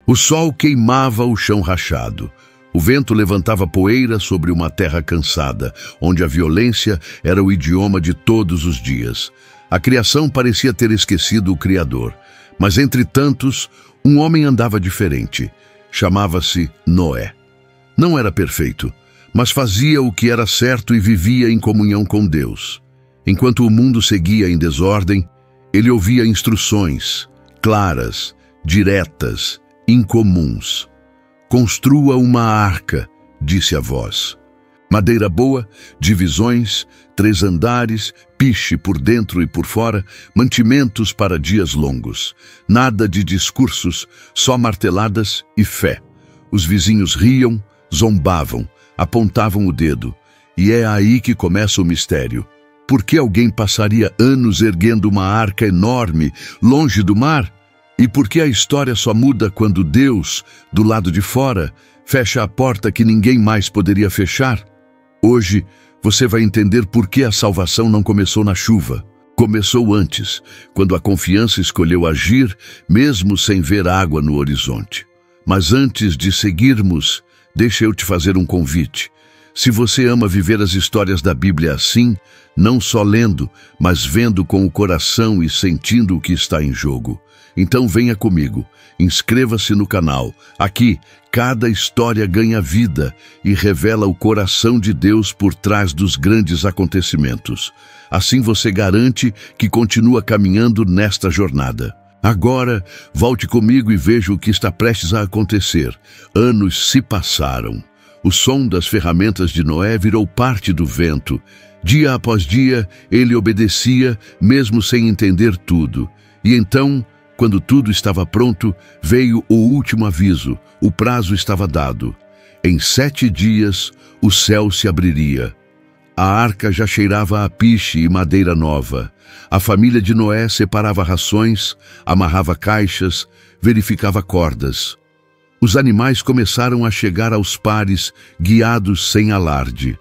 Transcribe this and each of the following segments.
O sol queimava o chão rachado. O vento levantava poeira sobre uma terra cansada, onde a violência era o idioma de todos os dias. A criação parecia ter esquecido o Criador. Mas entre tantos, um homem andava diferente. Chamava-se Noé. Não era perfeito, mas fazia o que era certo e vivia em comunhão com Deus. Enquanto o mundo seguia em desordem, ele ouvia instruções claras, diretas, incomuns. Construa uma arca, disse a voz. Madeira boa, divisões, 3 andares, piche por dentro e por fora, mantimentos para dias longos. Nada de discursos, só marteladas e fé. Os vizinhos riam, zombavam, apontavam o dedo. E é aí que começa o mistério. Por que alguém passaria anos erguendo uma arca enorme, longe do mar? E por que a história só muda quando Deus, do lado de fora, fecha a porta que ninguém mais poderia fechar? Hoje, você vai entender por que a salvação não começou na chuva. Começou antes, quando a confiança escolheu agir, mesmo sem ver água no horizonte. Mas antes de seguirmos, deixa eu te fazer um convite. Se você ama viver as histórias da Bíblia assim, não só lendo, mas vendo com o coração e sentindo o que está em jogo, então venha comigo, inscreva-se no canal. Aqui, cada história ganha vida e revela o coração de Deus por trás dos grandes acontecimentos. Assim você garante que continua caminhando nesta jornada. Agora, volte comigo e veja o que está prestes a acontecer. Anos se passaram. O som das ferramentas de Noé virou parte do vento. Dia após dia, ele obedecia, mesmo sem entender tudo. E então, quando tudo estava pronto, veio o último aviso. O prazo estava dado. Em 7 dias, o céu se abriria. A arca já cheirava a piche e madeira nova. A família de Noé separava rações, amarrava caixas, verificava cordas. Os animais começaram a chegar aos pares, guiados sem alarde.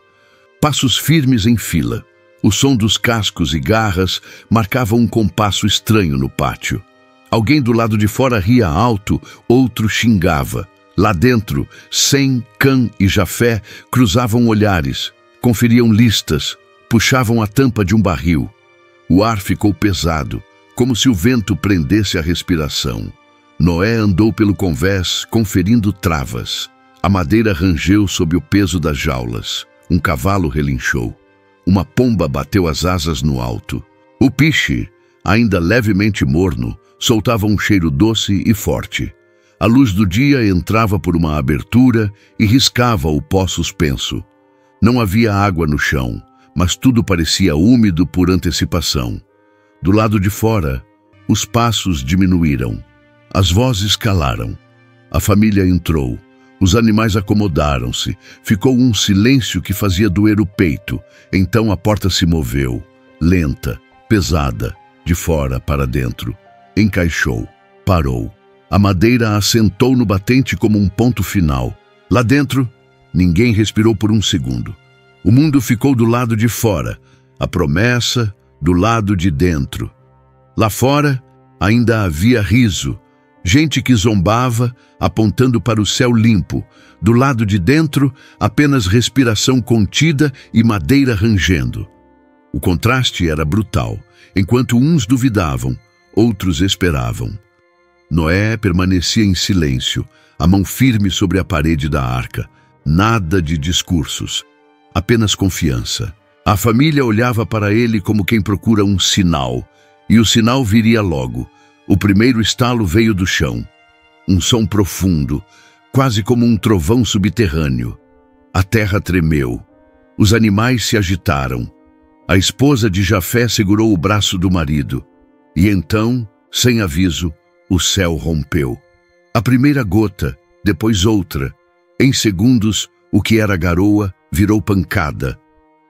Passos firmes em fila. O som dos cascos e garras marcava um compasso estranho no pátio. Alguém do lado de fora ria alto, outro xingava. Lá dentro, Sem, Cã e Jafé cruzavam olhares, conferiam listas, puxavam a tampa de um barril. O ar ficou pesado, como se o vento prendesse a respiração. Noé andou pelo convés, conferindo travas. A madeira rangeu sob o peso das jaulas. Um cavalo relinchou. Uma pomba bateu as asas no alto. O piche, ainda levemente morno, soltava um cheiro doce e forte. A luz do dia entrava por uma abertura e riscava o pó suspenso. Não havia água no chão, mas tudo parecia úmido por antecipação. Do lado de fora, os passos diminuíram. As vozes calaram. A família entrou. Os animais acomodaram-se. Ficou um silêncio que fazia doer o peito. Então a porta se moveu, lenta, pesada, de fora para dentro. Encaixou. Parou. A madeira assentou no batente como um ponto final. Lá dentro, ninguém respirou por um segundo. O mundo ficou do lado de fora, a promessa do lado de dentro. Lá fora, ainda havia riso, gente que zombava, apontando para o céu limpo. Do lado de dentro, apenas respiração contida e madeira rangendo. O contraste era brutal. Enquanto uns duvidavam, outros esperavam. Noé permanecia em silêncio, a mão firme sobre a parede da arca. Nada de discursos, apenas confiança. A família olhava para ele como quem procura um sinal, e o sinal viria logo. O primeiro estalo veio do chão. Um som profundo, quase como um trovão subterrâneo. A terra tremeu. Os animais se agitaram. A esposa de Jafé segurou o braço do marido. E então, sem aviso, o céu rompeu. A primeira gota, depois outra. Em segundos, o que era garoa virou pancada.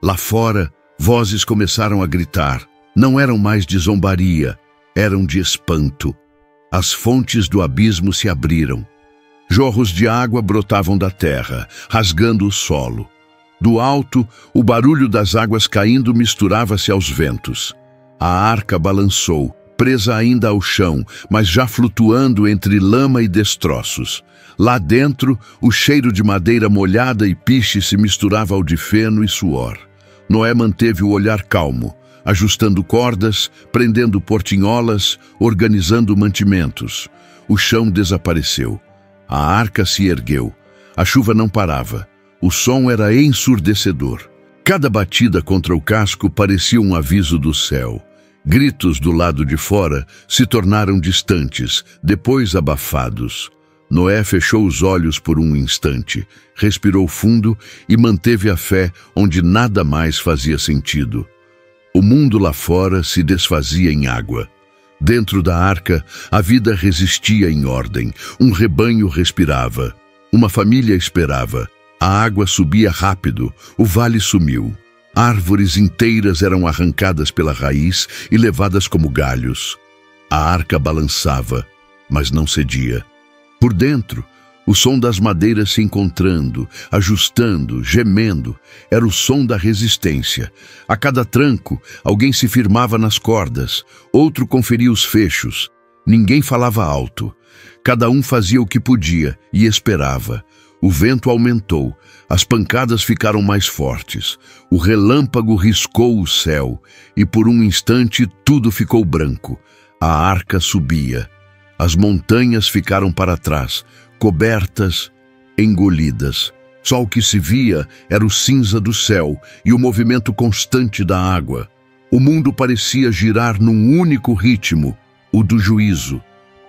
Lá fora, vozes começaram a gritar. Não eram mais de zombaria, eram de espanto. As fontes do abismo se abriram. Jorros de água brotavam da terra, rasgando o solo. Do alto, o barulho das águas caindo misturava-se aos ventos. A arca balançou, presa ainda ao chão, mas já flutuando entre lama e destroços. Lá dentro, o cheiro de madeira molhada e piche se misturava ao de feno e suor. Noé manteve o olhar calmo, ajustando cordas, prendendo portinholas, organizando mantimentos. O chão desapareceu. A arca se ergueu. A chuva não parava. O som era ensurdecedor. Cada batida contra o casco parecia um aviso do céu. Gritos do lado de fora se tornaram distantes, depois abafados. Noé fechou os olhos por um instante, respirou fundo e manteve a fé onde nada mais fazia sentido. O mundo lá fora se desfazia em água. Dentro da arca, a vida resistia em ordem. Um rebanho respirava. Uma família esperava. A água subia rápido. O vale sumiu. Árvores inteiras eram arrancadas pela raiz e levadas como galhos. A arca balançava, mas não cedia. Por dentro, o som das madeiras se encontrando, ajustando, gemendo, era o som da resistência. A cada tranco, alguém se firmava nas cordas, outro conferia os fechos. Ninguém falava alto. Cada um fazia o que podia e esperava. O vento aumentou, as pancadas ficaram mais fortes. O relâmpago riscou o céu e por um instante tudo ficou branco. A arca subia. As montanhas ficaram para trás, cobertas, engolidas. Só o que se via era o cinza do céu e o movimento constante da água. O mundo parecia girar num único ritmo, o do juízo.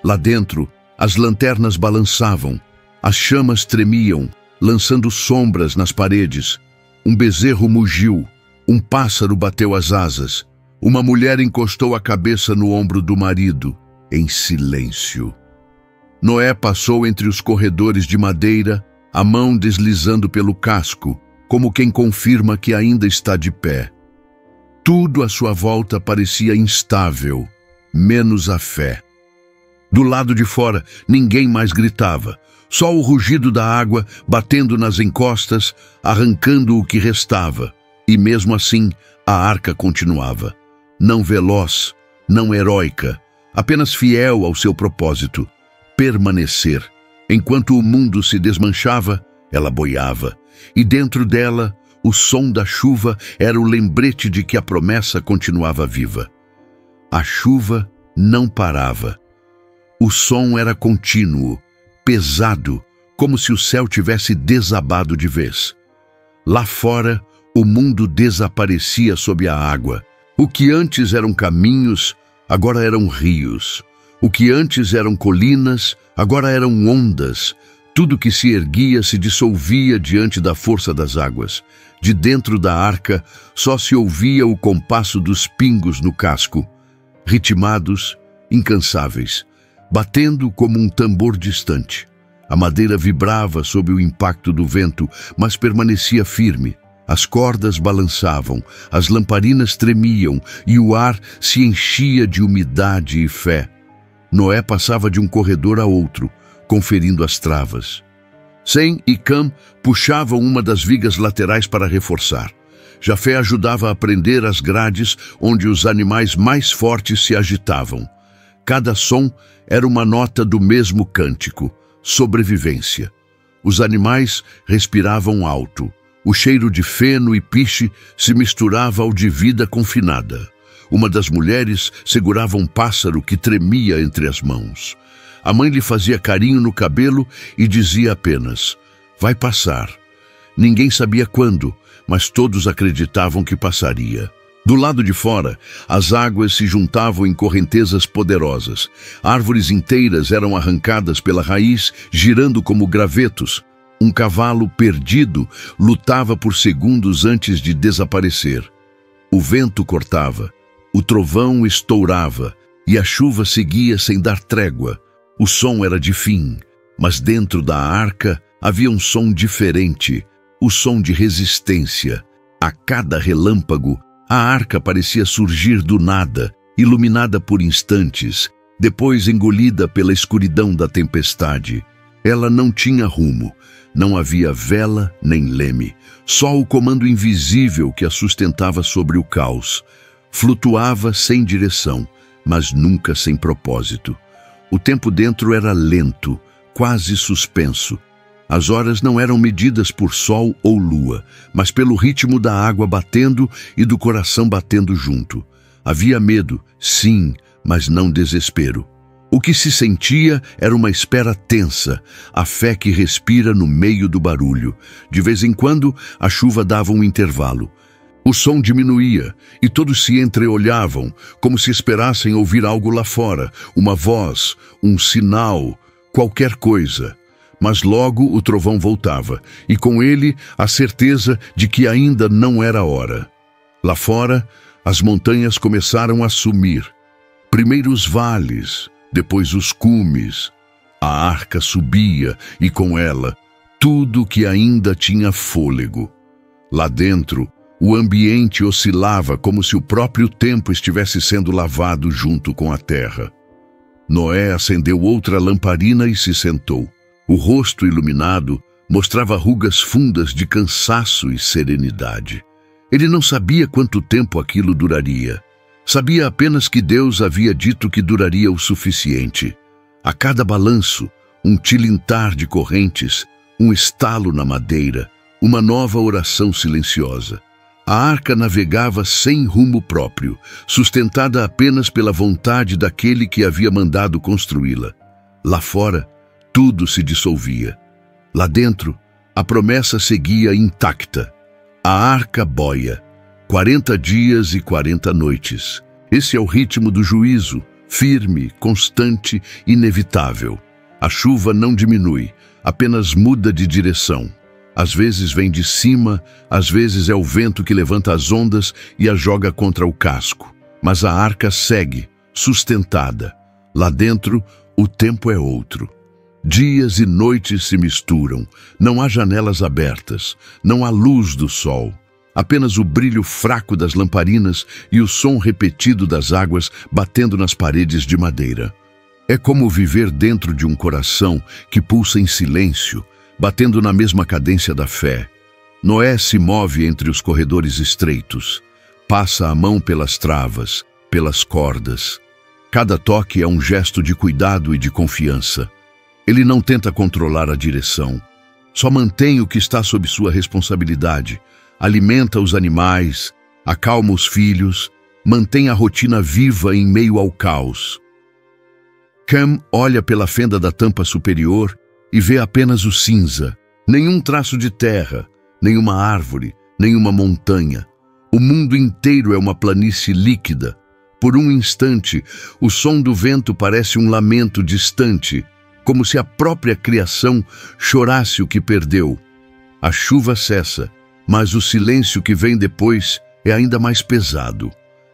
Lá dentro, as lanternas balançavam, as chamas tremiam, lançando sombras nas paredes. Um bezerro mugiu, um pássaro bateu as asas. Uma mulher encostou a cabeça no ombro do marido, em silêncio. Noé passou entre os corredores de madeira, a mão deslizando pelo casco, como quem confirma que ainda está de pé. Tudo à sua volta parecia instável, menos a fé. Do lado de fora, ninguém mais gritava. Só o rugido da água batendo nas encostas, arrancando o que restava. E mesmo assim, a arca continuava. Não veloz, não heróica, apenas fiel ao seu propósito, permanecer. Enquanto o mundo se desmanchava, ela boiava, e dentro dela, o som da chuva era o lembrete de que a promessa continuava viva. A chuva não parava. O som era contínuo, pesado, como se o céu tivesse desabado de vez. Lá fora, o mundo desaparecia sob a água. O que antes eram caminhos, agora eram rios. O que antes eram colinas, agora eram ondas. Tudo que se erguia se dissolvia diante da força das águas. De dentro da arca, só se ouvia o compasso dos pingos no casco, ritmados, incansáveis, batendo como um tambor distante. A madeira vibrava sob o impacto do vento, mas permanecia firme. As cordas balançavam, as lamparinas tremiam e o ar se enchia de umidade e fé. Noé passava de um corredor a outro, conferindo as travas. Sem e Cam puxavam uma das vigas laterais para reforçar. Jafé ajudava a prender as grades onde os animais mais fortes se agitavam. Cada som era uma nota do mesmo cântico, sobrevivência. Os animais respiravam alto. O cheiro de feno e piche se misturava ao de vida confinada. Uma das mulheres segurava um pássaro que tremia entre as mãos. A mãe lhe fazia carinho no cabelo e dizia apenas: "Vai passar." Ninguém sabia quando, mas todos acreditavam que passaria. Do lado de fora, as águas se juntavam em correntezas poderosas. Árvores inteiras eram arrancadas pela raiz, girando como gravetos. Um cavalo perdido lutava por segundos antes de desaparecer. O vento cortava, o trovão estourava e a chuva seguia sem dar trégua. O som era de fim, mas dentro da arca havia um som diferente, o som de resistência. A cada relâmpago, a arca parecia surgir do nada, iluminada por instantes, depois engolida pela escuridão da tempestade. Ela não tinha rumo, não havia vela nem leme, só o comando invisível que a sustentava sobre o caos. Flutuava sem direção, mas nunca sem propósito. O tempo dentro era lento, quase suspenso. As horas não eram medidas por sol ou lua, mas pelo ritmo da água batendo e do coração batendo junto. Havia medo, sim, mas não desespero. O que se sentia era uma espera tensa, a fé que respira no meio do barulho. De vez em quando, a chuva dava um intervalo. O som diminuía e todos se entreolhavam, como se esperassem ouvir algo lá fora, uma voz, um sinal, qualquer coisa. Mas logo o trovão voltava, e com ele a certeza de que ainda não era hora. Lá fora, as montanhas começaram a sumir. Primeiro os vales, depois os cumes. A arca subia, e com ela, tudo que ainda tinha fôlego. Lá dentro, o ambiente oscilava como se o próprio tempo estivesse sendo lavado junto com a terra. Noé acendeu outra lamparina e se sentou. O rosto iluminado mostrava rugas fundas de cansaço e serenidade. Ele não sabia quanto tempo aquilo duraria. Sabia apenas que Deus havia dito que duraria o suficiente. A cada balanço, um tilintar de correntes, um estalo na madeira, uma nova oração silenciosa. A arca navegava sem rumo próprio, sustentada apenas pela vontade daquele que havia mandado construí-la. Lá fora, tudo se dissolvia. Lá dentro, a promessa seguia intacta. A arca boia, 40 dias e 40 noites. Esse é o ritmo do juízo, firme, constante, inevitável. A chuva não diminui, apenas muda de direção. Às vezes vem de cima, às vezes é o vento que levanta as ondas e as joga contra o casco. Mas a arca segue, sustentada. Lá dentro, o tempo é outro. Dias e noites se misturam, não há janelas abertas, não há luz do sol. Apenas o brilho fraco das lamparinas e o som repetido das águas batendo nas paredes de madeira. É como viver dentro de um coração que pulsa em silêncio, batendo na mesma cadência da fé. Noé se move entre os corredores estreitos, passa a mão pelas travas, pelas cordas. Cada toque é um gesto de cuidado e de confiança. Ele não tenta controlar a direção, só mantém o que está sob sua responsabilidade, alimenta os animais, acalma os filhos, mantém a rotina viva em meio ao caos. Cam olha pela fenda da tampa superior e vê apenas o cinza, nenhum traço de terra, nenhuma árvore, nenhuma montanha. O mundo inteiro é uma planície líquida. Por um instante, o som do vento parece um lamento distante, como se a própria criação chorasse o que perdeu. A chuva cessa, mas o silêncio que vem depois é ainda mais pesado.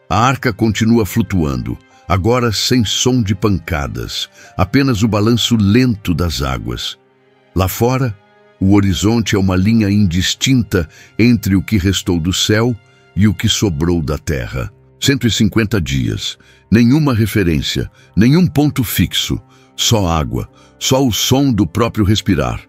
A arca continua flutuando, agora sem som de pancadas, apenas o balanço lento das águas. Lá fora, o horizonte é uma linha indistinta entre o que restou do céu e o que sobrou da terra. 150 dias, nenhuma referência, nenhum ponto fixo, só água, só o som do próprio respirar.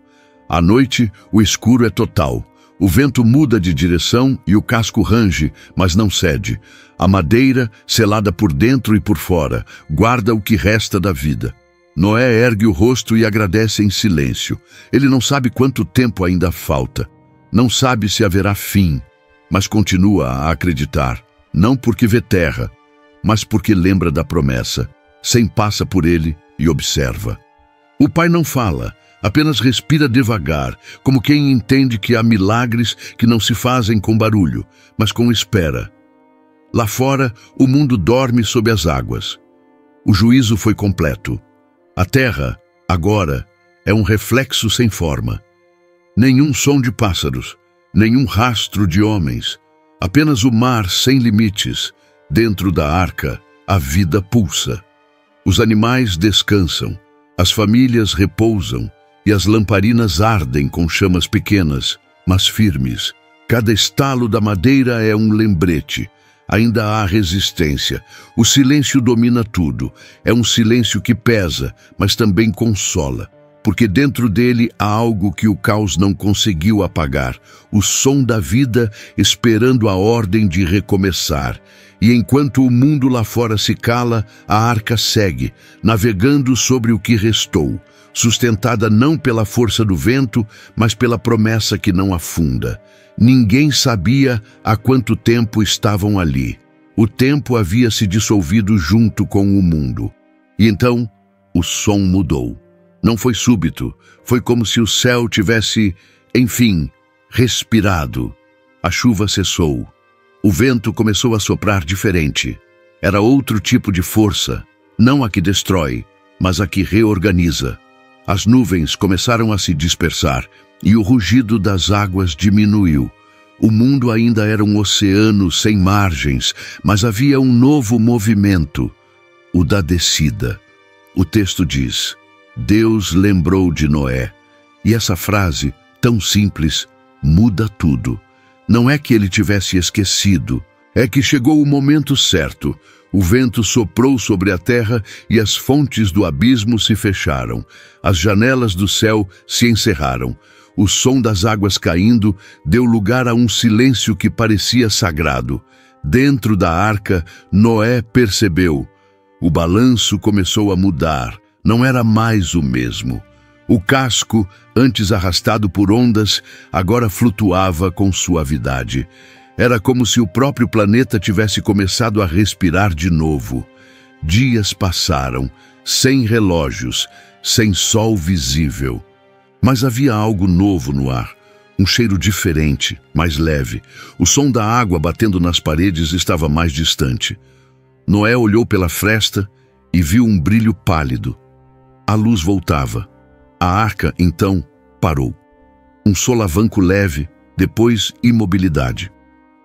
À noite, o escuro é total. O vento muda de direção e o casco range, mas não cede. A madeira, selada por dentro e por fora, guarda o que resta da vida. Noé ergue o rosto e agradece em silêncio. Ele não sabe quanto tempo ainda falta. Não sabe se haverá fim, mas continua a acreditar. Não porque vê terra, mas porque lembra da promessa. Sem passa por ele e observa. O pai não fala, apenas respira devagar, como quem entende que há milagres que não se fazem com barulho, mas com espera. Lá fora, o mundo dorme sob as águas. O juízo foi completo. A terra, agora, é um reflexo sem forma. Nenhum som de pássaros, nenhum rastro de homens, apenas o mar sem limites. Dentro da arca, a vida pulsa. Os animais descansam, as famílias repousam e as lamparinas ardem com chamas pequenas, mas firmes. Cada estalo da madeira é um lembrete. Ainda há resistência. O silêncio domina tudo. É um silêncio que pesa, mas também consola, porque dentro dele há algo que o caos não conseguiu apagar, o som da vida esperando a ordem de recomeçar. E enquanto o mundo lá fora se cala, a arca segue, navegando sobre o que restou, sustentada não pela força do vento, mas pela promessa que não afunda. Ninguém sabia há quanto tempo estavam ali. O tempo havia se dissolvido junto com o mundo. E então, o som mudou. Não foi súbito, foi como se o céu tivesse, enfim, respirado. A chuva cessou. O vento começou a soprar diferente. Era outro tipo de força, não a que destrói, mas a que reorganiza. As nuvens começaram a se dispersar e o rugido das águas diminuiu. O mundo ainda era um oceano sem margens, mas havia um novo movimento, o da descida. O texto diz: Deus lembrou de Noé. E essa frase, tão simples, muda tudo. Não é que ele tivesse esquecido, é que chegou o momento certo. O vento soprou sobre a terra e as fontes do abismo se fecharam. As janelas do céu se encerraram. O som das águas caindo deu lugar a um silêncio que parecia sagrado. Dentro da arca, Noé percebeu. O balanço começou a mudar. Não era mais o mesmo. O casco, antes arrastado por ondas, agora flutuava com suavidade. Era como se o próprio planeta tivesse começado a respirar de novo. Dias passaram, sem relógios, sem sol visível. Mas havia algo novo no ar, um cheiro diferente, mais leve. O som da água batendo nas paredes estava mais distante. Noé olhou pela fresta e viu um brilho pálido. A luz voltava. A arca, então, parou. Um solavanco leve, depois imobilidade.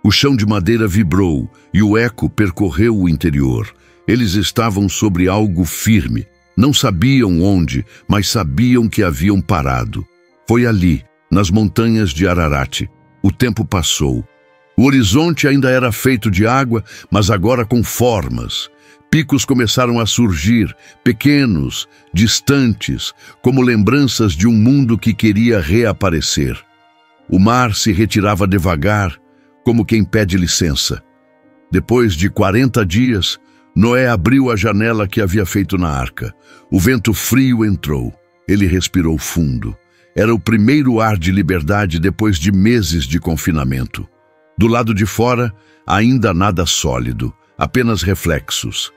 O chão de madeira vibrou e o eco percorreu o interior. Eles estavam sobre algo firme. Não sabiam onde, mas sabiam que haviam parado. Foi ali, nas montanhas de Ararat. O tempo passou. O horizonte ainda era feito de água, mas agora com formas. Picos começaram a surgir, pequenos, distantes, como lembranças de um mundo que queria reaparecer. O mar se retirava devagar, como quem pede licença. Depois de 40 dias, Noé abriu a janela que havia feito na arca. O vento frio entrou. Ele respirou fundo. Era o primeiro ar de liberdade depois de meses de confinamento. Do lado de fora, ainda nada sólido, apenas reflexos.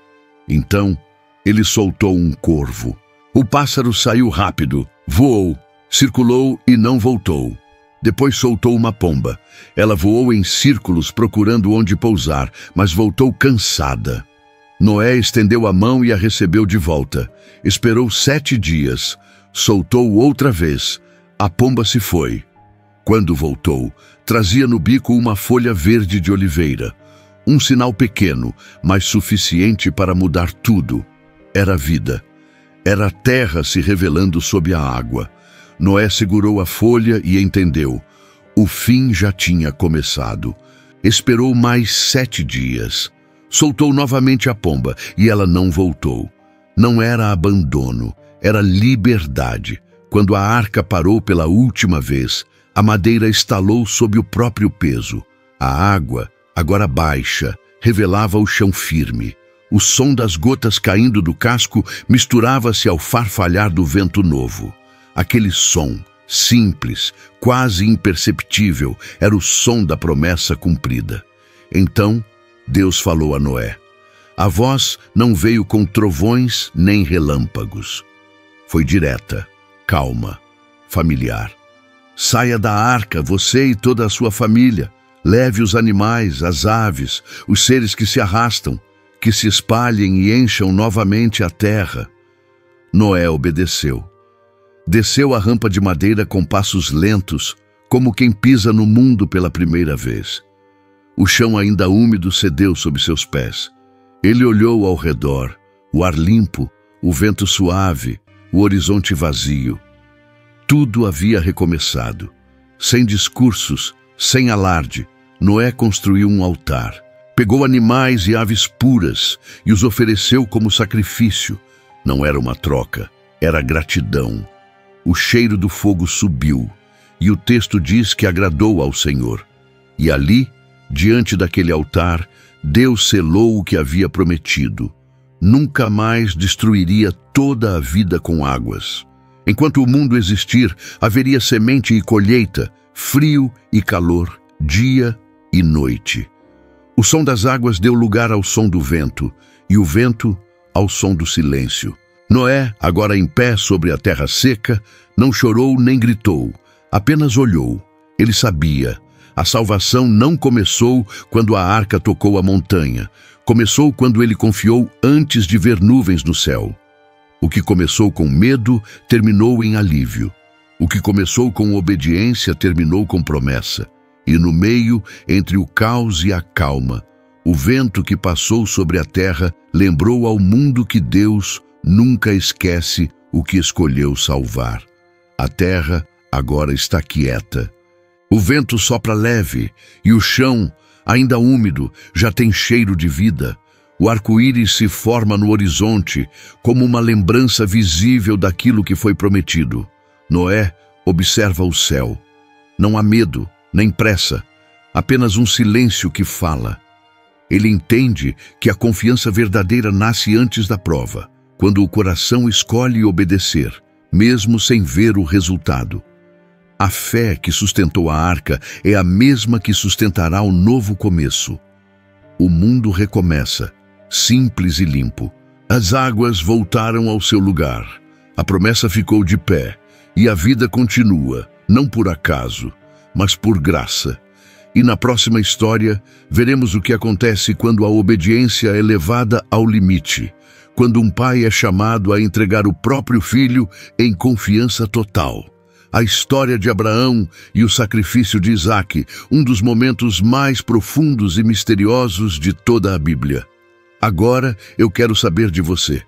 Então, ele soltou um corvo. O pássaro saiu rápido, voou, circulou e não voltou. Depois soltou uma pomba. Ela voou em círculos procurando onde pousar, mas voltou cansada. Noé estendeu a mão e a recebeu de volta. Esperou 7 dias. Soltou outra vez. A pomba se foi. Quando voltou, trazia no bico uma folha verde de oliveira. Um sinal pequeno, mas suficiente para mudar tudo. Era vida. Era a terra se revelando sob a água. Noé segurou a folha e entendeu. O fim já tinha começado. Esperou mais 7 dias. Soltou novamente a pomba e ela não voltou. Não era abandono, era liberdade. Quando a arca parou pela última vez, a madeira estalou sob o próprio peso. A água, agora baixa, revelava o chão firme. O som das gotas caindo do casco misturava-se ao farfalhar do vento novo. Aquele som, simples, quase imperceptível, era o som da promessa cumprida. Então, Deus falou a Noé. A voz não veio com trovões nem relâmpagos. Foi direta, calma, familiar. Saia da arca, você e toda a sua família. Leve os animais, as aves, os seres que se arrastam, que se espalhem e encham novamente a terra. Noé obedeceu. Desceu a rampa de madeira com passos lentos, como quem pisa no mundo pela primeira vez. O chão ainda úmido cedeu sob seus pés. Ele olhou ao redor, o ar limpo, o vento suave, o horizonte vazio. Tudo havia recomeçado. Sem discursos, sem alarde, Noé construiu um altar. Pegou animais e aves puras e os ofereceu como sacrifício. Não era uma troca, era gratidão. o cheiro do fogo subiu, e o texto diz que agradou ao Senhor. E ali, diante daquele altar, Deus selou o que havia prometido. Nunca mais destruiria toda a vida com águas. Enquanto o mundo existir, haveria semente e colheita, frio e calor, dia e noite. O som das águas deu lugar ao som do vento, e o vento ao som do silêncio. Noé, agora em pé sobre a terra seca, não chorou nem gritou, apenas olhou. Ele sabia. A salvação não começou quando a arca tocou a montanha. Começou quando ele confiou antes de ver nuvens no céu. O que começou com medo, terminou em alívio. O que começou com obediência, terminou com promessa. E no meio, entre o caos e a calma, o vento que passou sobre a terra lembrou ao mundo que Deus nunca esquece o que escolheu salvar. A terra agora está quieta. O vento sopra leve e o chão, ainda úmido, já tem cheiro de vida. O arco-íris se forma no horizonte como uma lembrança visível daquilo que foi prometido. Noé observa o céu. Não há medo, nem pressa, apenas um silêncio que fala. Ele entende que a confiança verdadeira nasce antes da prova, quando o coração escolhe obedecer, mesmo sem ver o resultado. A fé que sustentou a arca é a mesma que sustentará o novo começo. O mundo recomeça, simples e limpo. As águas voltaram ao seu lugar. A promessa ficou de pé, e a vida continua, não por acaso, mas por graça. E na próxima história, veremos o que acontece quando a obediência é levada ao limite, quando um pai é chamado a entregar o próprio filho em confiança total. A história de Abraão e o sacrifício de Isaque, um dos momentos mais profundos e misteriosos de toda a Bíblia. Agora eu quero saber de você.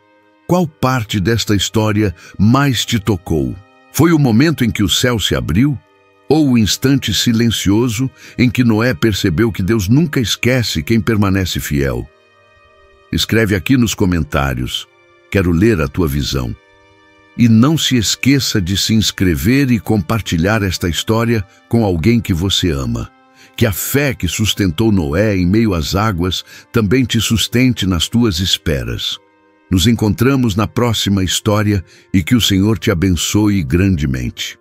Qual parte desta história mais te tocou? Foi o momento em que o céu se abriu? Ou o instante silencioso em que Noé percebeu que Deus nunca esquece quem permanece fiel? Escreve aqui nos comentários. Quero ler a tua visão. E não se esqueça de se inscrever e compartilhar esta história com alguém que você ama. Que a fé que sustentou Noé em meio às águas também te sustente nas tuas esperas. Nos encontramos na próxima história e que o Senhor te abençoe grandemente.